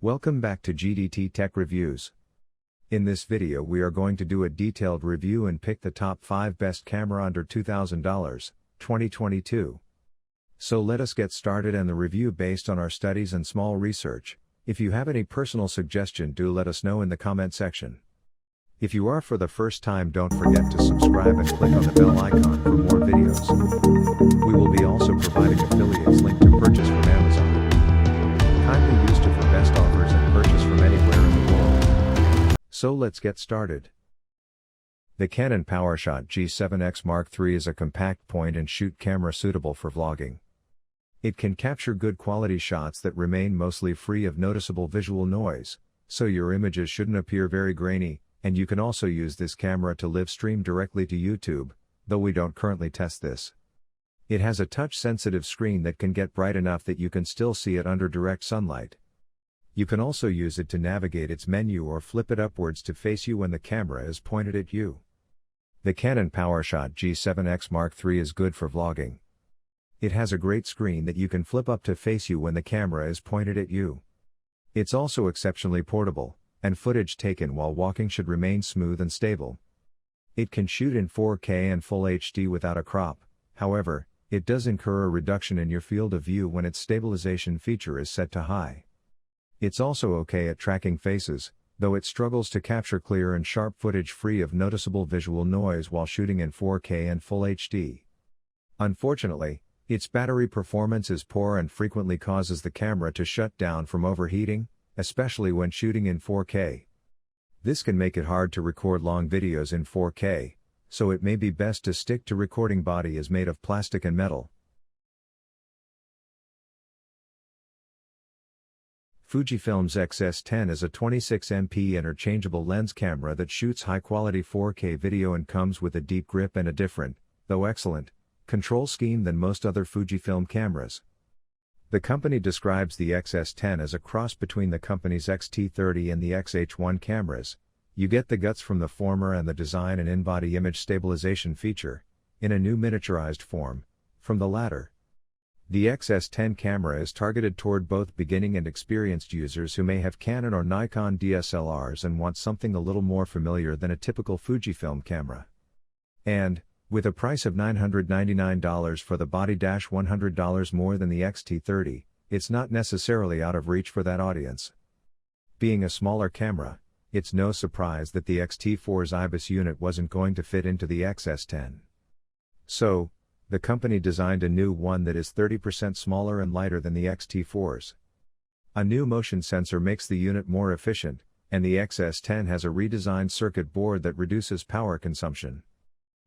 Welcome back to GDT Tech Reviews. In this video we are going to do a detailed review and pick the top 5 best camera under $2,000, 2022. So let us get started and the review based on our studies and small research. If you have any personal suggestion, do let us know in the comment section. If you are for the first time, don't forget to subscribe and click on the bell icon for more videos. We will be also providing affiliates link to purchase from Amazon. Kindly use it for best offers and purchase from anywhere in the world. So let's get started. The Canon PowerShot G7X Mark III is a compact point-and-shoot camera suitable for vlogging. It can capture good quality shots that remain mostly free of noticeable visual noise, so your images shouldn't appear very grainy, and you can also use this camera to live stream directly to YouTube, though we don't currently test this. It has a touch-sensitive screen that can get bright enough that you can still see it under direct sunlight. You can also use it to navigate its menu or flip it upwards to face you when the camera is pointed at you. The Canon PowerShot G7X Mark III is good for vlogging. It has a great screen that you can flip up to face you when the camera is pointed at you. It's also exceptionally portable, and footage taken while walking should remain smooth and stable. It can shoot in 4K and Full HD without a crop, however, it does incur a reduction in your field of view when its stabilization feature is set to high. It's also okay at tracking faces, though it struggles to capture clear and sharp footage free of noticeable visual noise while shooting in 4K and Full HD. Unfortunately, its battery performance is poor and frequently causes the camera to shut down from overheating, especially when shooting in 4K. This can make it hard to record long videos in 4K, so it may be best to stick to recording. Body is made of plastic and metal. Fujifilm's X-S10 is a 26MP interchangeable lens camera that shoots high-quality 4K video and comes with a deep grip and a different, though excellent, control scheme than most other Fujifilm cameras. The company describes the X-S10 as a cross between the company's X-T30 and the X-H1 cameras. You get the guts from the former and the design and in-body image stabilization feature, in a new miniaturized form, from the latter. The X-S10 camera is targeted toward both beginning and experienced users who may have Canon or Nikon DSLRs and want something a little more familiar than a typical Fujifilm camera. And, with a price of $999 for the body, $100 more than the X-T30, it's not necessarily out of reach for that audience. Being a smaller camera, it's no surprise that the X-T4's IBIS unit wasn't going to fit into the X-S10. So, the company designed a new one that is 30% smaller and lighter than the X-T4's. A new motion sensor makes the unit more efficient, and the X-S10 has a redesigned circuit board that reduces power consumption.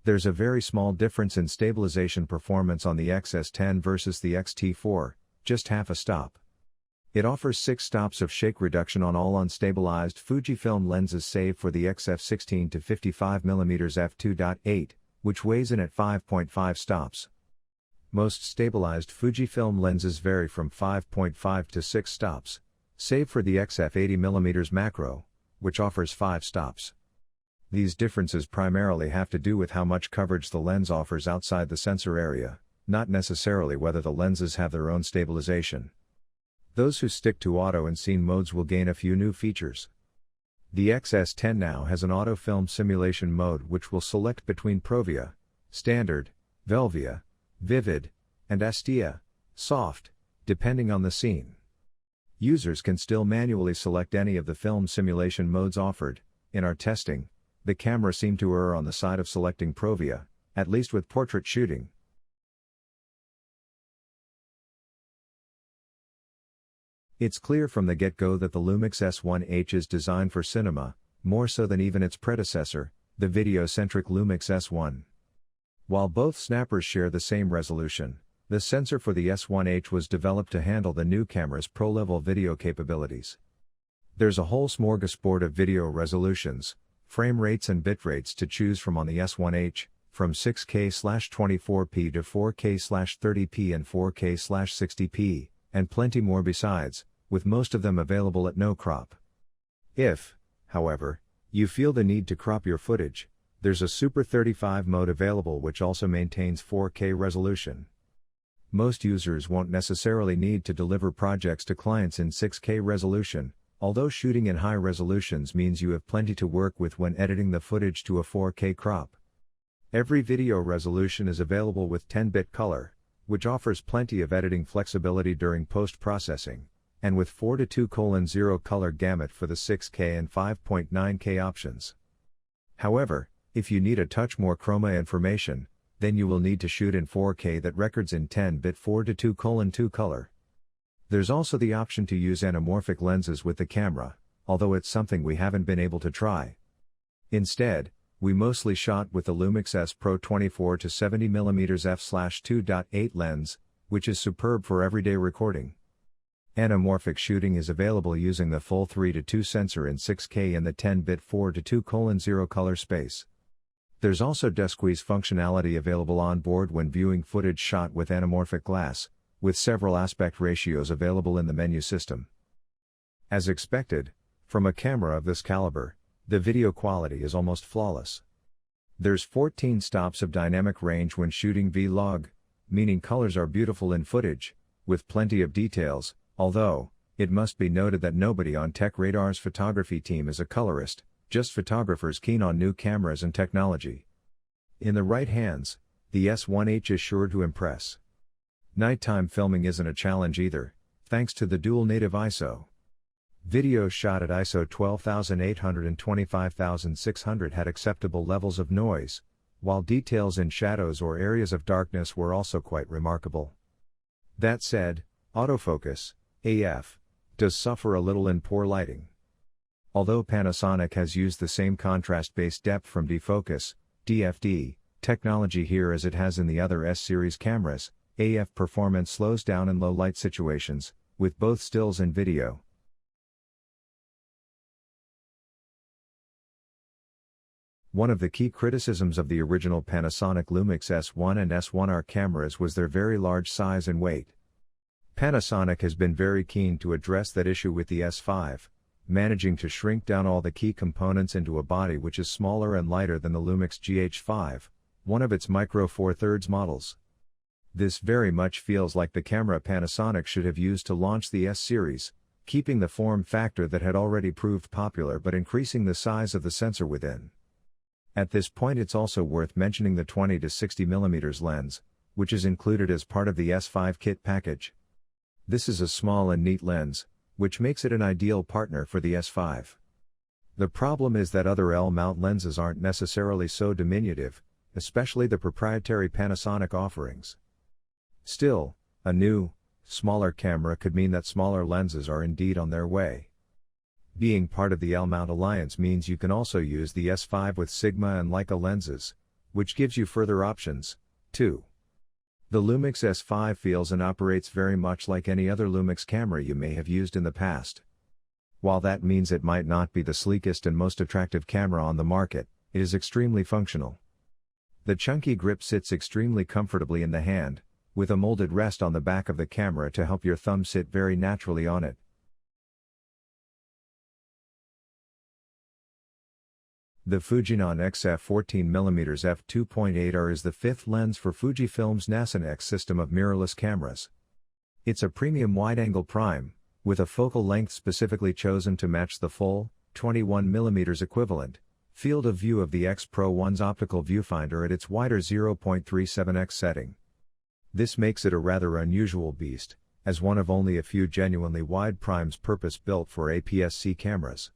There's a very small difference in stabilization performance on the X-S10 versus the X-T4, just half a stop. It offers 6 stops of shake reduction on all unstabilized Fujifilm lenses save for the X-F16 to 55mm f2.8, which weighs in at 5.5 stops. Most stabilized Fujifilm lenses vary from 5.5 to 6 stops, save for the X-F80mm macro, which offers 5 stops. These differences primarily have to do with how much coverage the lens offers outside the sensor area, not necessarily whether the lenses have their own stabilization. Those who stick to auto and scene modes will gain a few new features. The X-S10 now has an auto film simulation mode which will select between Provia, Standard, Velvia, Vivid, and Astia, Soft, depending on the scene. Users can still manually select any of the film simulation modes offered. In our testing, the camera seemed to err on the side of selecting Provia, at least with portrait shooting. It's clear from the get-go that the Lumix S1H is designed for cinema, more so than even its predecessor, the video-centric Lumix S1. While both snappers share the same resolution, the sensor for the S1H was developed to handle the new camera's pro-level video capabilities. There's a whole smorgasbord of video resolutions, frame rates and bit rates to choose from on the S1H, from 6K/24p to 4K/30p and 4K/60p, and plenty more besides, with most of them available at no crop. If, however, you feel the need to crop your footage, there's a Super 35 mode available which also maintains 4K resolution. Most users won't necessarily need to deliver projects to clients in 6K resolution, although shooting in high resolutions means you have plenty to work with when editing the footage to a 4K crop. Every video resolution is available with 10-bit color, which offers plenty of editing flexibility during post-processing, and with 4:2:0 color gamut for the 6K and 5.9K options. However, if you need a touch more chroma information, then you will need to shoot in 4K that records in 10-bit 4:2:2 color. There's also the option to use anamorphic lenses with the camera, although it's something we haven't been able to try. Instead, we mostly shot with the Lumix S Pro 24-70mm f/2.8 lens, which is superb for everyday recording. Anamorphic shooting is available using the full 3:2 sensor in 6K and the 10-bit 4:2:0 color space. There's also desqueeze functionality available on board when viewing footage shot with anamorphic glass, with several aspect ratios available in the menu system. As expected, from a camera of this caliber, the video quality is almost flawless. There's 14 stops of dynamic range when shooting vlog, meaning colors are beautiful in footage, with plenty of details, although, it must be noted that nobody on Tech Radar's photography team is a colorist, just photographers keen on new cameras and technology. In the right hands, the S1H is sure to impress. Nighttime filming isn't a challenge either, thanks to the dual native ISO. Videos shot at ISO 12800 and 25600 had acceptable levels of noise, while details in shadows or areas of darkness were also quite remarkable. That said, autofocus, AF, does suffer a little in poor lighting. Although Panasonic has used the same contrast-based depth from defocus, DFD, technology here as it has in the other S-series cameras, AF performance slows down in low light situations, with both stills and video. One of the key criticisms of the original Panasonic Lumix S1 and S1R cameras was their very large size and weight. Panasonic has been very keen to address that issue with the S5, managing to shrink down all the key components into a body which is smaller and lighter than the Lumix GH5, one of its Micro Four Thirds models. This very much feels like the camera Panasonic should have used to launch the S-series, keeping the form factor that had already proved popular but increasing the size of the sensor within. At this point it's also worth mentioning the 20-60mm lens, which is included as part of the S5 kit package. This is a small and neat lens, which makes it an ideal partner for the S5. The problem is that other L-mount lenses aren't necessarily so diminutive, especially the proprietary Panasonic offerings. Still, a new, smaller camera could mean that smaller lenses are indeed on their way. Being part of the L-mount alliance means you can also use the S5 with Sigma and Leica lenses, which gives you further options, too. The Lumix S5 feels and operates very much like any other Lumix camera you may have used in the past. While that means it might not be the sleekest and most attractive camera on the market, it is extremely functional. The chunky grip sits extremely comfortably in the hand, with a molded rest on the back of the camera to help your thumb sit very naturally on it. The Fujinon XF 14mm f2.8R is the fifth lens for Fujifilm's Nasan-X system of mirrorless cameras. It's a premium wide-angle prime, with a focal length specifically chosen to match the full, 21mm equivalent, field of view of the X Pro 1's optical viewfinder at its wider 0.37x setting. This makes it a rather unusual beast, as one of only a few genuinely wide primes purpose-built for APS-C cameras.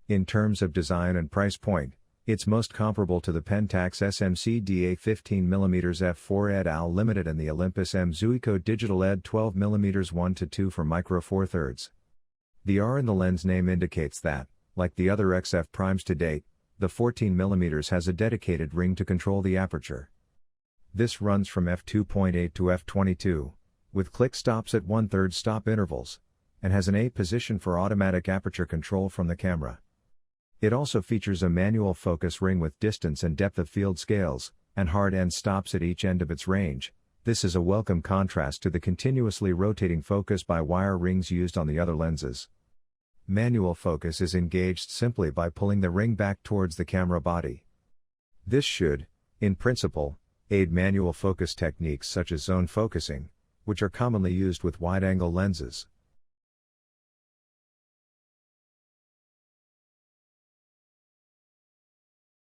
In terms of design and price point, it's most comparable to the Pentax SMC DA 15mm f4 ed al limited and the Olympus M Zuiko digital ed 12mm 1:2 for Micro Four Thirds. The R in the lens name indicates that, like the other XF primes to date, the 14mm has a dedicated ring to control the aperture. This runs from f2.8 to f22, with click stops at 1/3 stop intervals, and has an A position for automatic aperture control from the camera. It also features a manual focus ring with distance and depth of field scales, and hard end stops at each end of its range. This is a welcome contrast to the continuously rotating focus by wire rings used on the other lenses. Manual focus is engaged simply by pulling the ring back towards the camera body. This should, in principle, aid manual focus techniques such as zone focusing, which are commonly used with wide-angle lenses.